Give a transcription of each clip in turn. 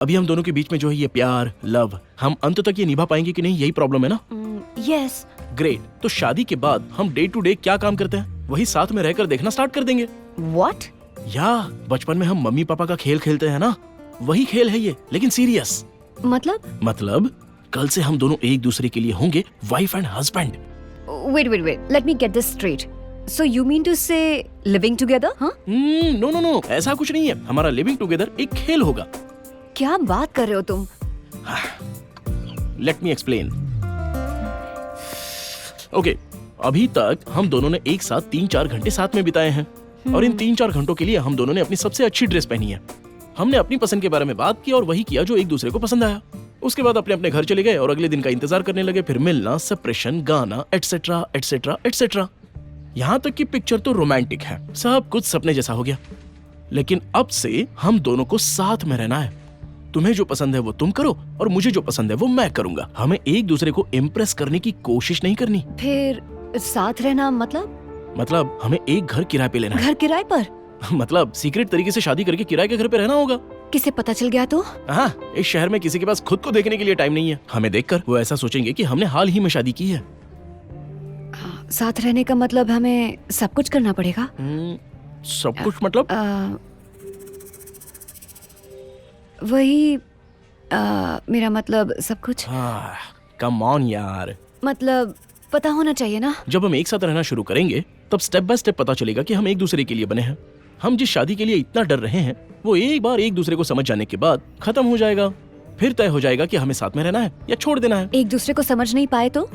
अभी हम दोनों के बीच में जो है ये प्यार, लव, हम अंत तक ये निभा पाएंगे कि नहीं, यही प्रॉब्लम है ना? यस। ग्रेट। तो शादी के बाद हम डे टू डे क्या काम करते हैं वही साथ में रहकर देखना स्टार्ट कर देंगे। व्हाट? या बचपन में हम मम्मी पापा का खेल खेलते हैं ना, वही खेल है ये, लेकिन सीरियस। मतलब कल से हम दोनों एक दूसरे के लिए होंगे wife and husband. Wait, let me get this straight. So you mean to say living together? हाँ? नो, ऐसा कुछ नहीं है। हमारा लिविंग टुगेदर एक खेल होगा। क्या बात कर रहे हो तुम? Let me explain. ओके, अभी तक हम दोनों ने एक साथ 3-4 घंटे साथ में बिताए हैं और इन 3-4 घंटों के लिए हम दोनों ने अपनी सबसे अच्छी ड्रेस पहनी है। हमने अपनी पसंद के बारे में बात की और वही किया जो एक दूसरे को पसंद आया। उसके बाद अपने अपने घर चले गए और अगले दिन का इंतजार करने लगे, फिर मिलना, सेपरेशन, गाना, एटसेट्रा एटसेट्रा एटसेट्रा। यहाँ तक की पिक्चर तो रोमांटिक है, सब कुछ सपने जैसा हो गया। लेकिन अब से हम दोनों को साथ में रहना है। तुम्हें जो पसंद है वो तुम करो और मुझे जो पसंद है वो मैं करूंगा। हमें एक दूसरे को इम्प्रेस करने की कोशिश नहीं करनी। फिर साथ रहना मतलब हमें एक घर किराए पे लेना है। घर किराए पर? मतलब सीक्रेट तरीके से शादी करके किराए के घर पे रहना होगा। किसे पता चल गया तो? हाँ, इस शहर में किसी के पास खुद को देखने के लिए टाइम नहीं है। हमें देखकर वो ऐसा सोचेंगे कि हमने हाल ही में शादी की है। साथ रहने का मतलब हमें सब कुछ करना पड़ेगा? सब कुछ मतलब? वही मेरा मतलब सब कुछ। कम ऑन यार, मतलब पता होना चाहिए ना। जब हम एक साथ रहना शुरू करेंगे तब स्टेप बाय स्टेप पता चलेगा कि हम एक दूसरे के लिए बने हैं। हम जिस शादी के लिए इतना डर रहे हैं वो एक बार एक दूसरे को समझ जाने के बाद खत्म हो जाएगा। फिर तय हो जाएगा कि हमें साथ में रहना है या छोड़ देना है। एक दूसरे को समझ नहीं पाए तो?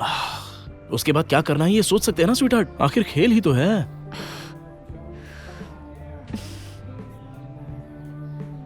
उसके बाद क्या करना है ये सोच सकते हैं ना स्वीटहार्ट, आखिर खेल ही तो है।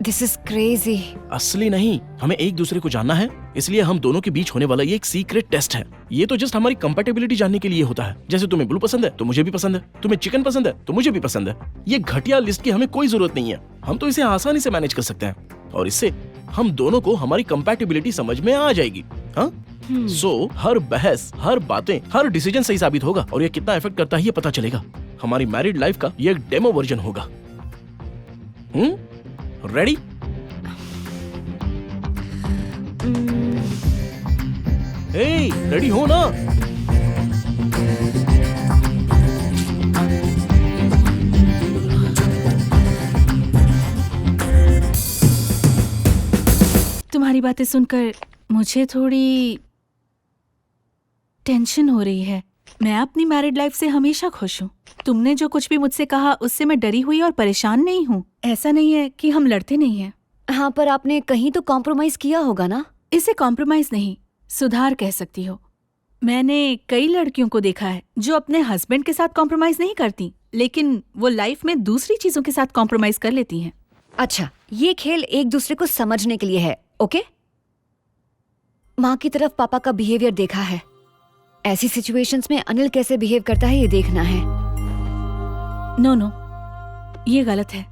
This is crazy. असली नहीं, हमें एक दूसरे को जानना है, इसलिए हम दोनों के बीच होने वाला ये एक सीक्रेट टेस्ट है। ये तो जस्ट हमारी कंपैटिबिलिटी जानने के लिए होता है। जैसे तुम्हें ब्लू पसंद है तो मुझे भी पसंद है, तुम्हें चिकन पसंद है तो मुझे भी पसंद है। ये घटिया लिस्ट की हमें कोई जरूरत नहीं है, हम तो इसे आसानी से मैनेज कर सकते हैं और इससे हम दोनों को हमारी कंपैटिबिलिटी समझ में आ जाएगी। हाँ? सो हर बहस, हर बातें, हर डिसीजन सही साबित होगा और ये कितना इफेक्ट करता है ये पता चलेगा। हमारी मैरिड लाइफ का ये एक डेमो वर्जन होगा। रेडी? रेडी हो ना? तुम्हारी बातें सुनकर मुझे थोड़ी टेंशन हो रही है। मैं अपनी मैरिड लाइफ से हमेशा खुश हूँ। तुमने जो कुछ भी मुझसे कहा उससे मैं डरी हुई और परेशान नहीं हूँ। ऐसा नहीं है कि हम लड़ते नहीं हैं। हाँ, पर आपने कहीं तो कॉम्प्रोमाइज किया होगा ना? इसे कॉम्प्रोमाइज नहीं, सुधार कह सकती हो। मैंने कई लड़कियों को देखा है जो अपने हस्बैंड के साथ कॉम्प्रोमाइज नहीं करती, लेकिन वो लाइफ में दूसरी चीजों के साथ कॉम्प्रोमाइज कर लेती हैं। अच्छा, ये खेल एक दूसरे को समझने के लिए है, ओके? माँ की तरफ पापा का बिहेवियर देखा है, ऐसी सिचुएशंस में अनिल कैसे बिहेव करता है ये देखना है। नो, ये गलत है।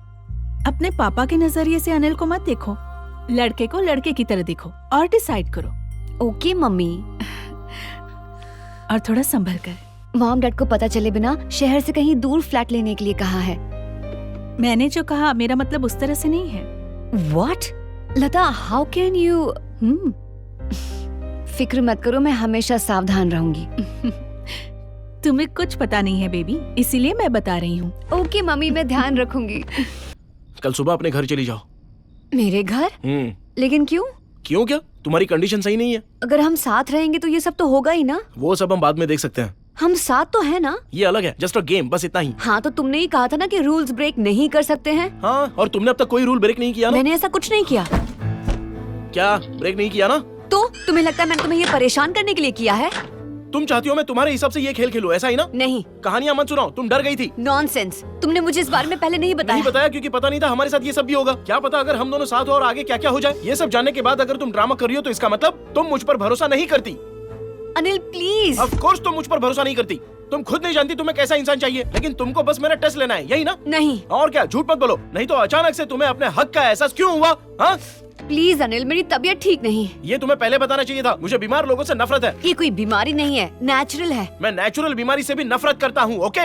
अपने पापा के नजरिए से अनिल को मत देखो, लड़के को लड़के की तरह देखो और डिसाइड करो। Okay mummy. और थोड़ा संभल कर। मॉम डैड को पता चले बिना शहर से कहीं दूर फ्लैट लेने के लिए कहा है। मैंने जो कहा मेरा मतलब उस तरह से नहीं है। What? Lata, how can you? फिक्र मत करो, मैं हमेशा सावधान रहूंगी। तुम्हें कुछ पता नहीं है बेबी, इसीलिए मैं बता रही हूँ। ओके मम्मी, मैं ध्यान रखूंगी। कल सुबह अपने घर चली जाओ। मेरे घर? लेकिन क्यों? क्यों क्या? तुम्हारी कंडीशन सही नहीं है। अगर हम साथ रहेंगे तो ये सब तो होगा ही ना। वो सब हम बाद में देख सकते हैं। हम साथ तो है ना? ये अलग है, जस्ट अ गेम, बस इतना ही। हाँ, तो तुमने ही कहा था ना कि रूल्स ब्रेक नहीं कर सकते हैं। हाँ, और तुमने अब तक कोई रूल ब्रेक नहीं किया ना? मैंने ऐसा कुछ नहीं किया। क्या ब्रेक नहीं किया ना? तो तुम्हें लगता है मैंने तुम्हें ये परेशान करने के लिए किया है? तुम चाहती हो मैं तुम्हारे हिसाब से ये खेल खेलूं, ऐसा ही ना? नहीं। कहानियां मत सुनाओ, तुम डर गई थी। नॉनसेंस, तुमने मुझे इस बारे में पहले नहीं बताया। नहीं बताया क्योंकि पता नहीं था हमारे साथ ये सब भी होगा। क्या पता अगर हम दोनों साथ हो और आगे क्या क्या हो जाए। ये सब जानने के बाद अगर तुम ड्रामा कर रही हो तो इसका मतलब तुम मुझ पर भरोसा नहीं करती। अनिल प्लीज। ऑफ कोर्स तुम मुझ पर भरोसा नहीं करती। तुम खुद नहीं जानती तुम्हें कैसा इंसान चाहिए, लेकिन तुमको बस मेरा टेस्ट लेना है, यही ना? नहीं। और क्या? झूठ मत बोलो, नहीं तो अचानक से तुम्हें अपने हक का एहसास क्यों हुआ? हाँ? प्लीज अनिल, मेरी तबीयत ठीक नहीं। ये तुम्हें पहले बताना चाहिए था। मुझे बीमार लोगों से नफरत है। ये कोई बीमारी नहीं है, नेचुरल है। मैं नेचुरल बीमारी से भी नफरत करता हूँ। ओके?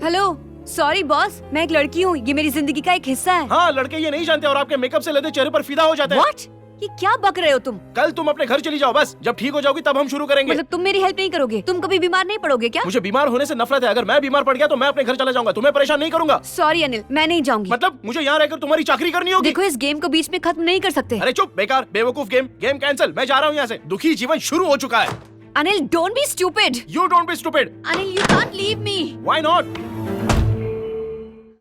हेलो, सॉरी बॉस, मैं एक लड़की हूँ, ये मेरी जिंदगी का एक हिस्सा है। हाँ, लड़के ये नहीं जानते और आपके मेकअप से लदे चेहरे पर फिदा हो जाते हैं। What? ये क्या बक रहे हो तुम? कल तुम अपने घर चली जाओ बस, जब ठीक हो जाओगी तब हम शुरू करेंगे। मतलब तुम मेरी हेल्प नहीं करोगे? तुम कभी बीमार नहीं पड़ोगे क्या? मुझे बीमार होने से नफरत है, अगर मैं बीमार पड़ गया तो मैं अपने घर चला जाऊंगा, तुम्हें परेशान नहीं करूंगा। सॉरी अनिल, मैं नहीं जाऊंगी। मतलब मुझे यहाँ रहकर तुम्हारी चाकरी करनी होगी? देखो इस गेम को बीच में खत्म नहीं कर सकते। अरे चुप, बेकार बेवकूफ गेम, गेम कैंसिल, मैं जा रहा हूँ यहाँ से। दुखी जीवन शुरू हो चुका है। Anil don't be stupid. You don't be stupid. Anil you can't leave me. Why not?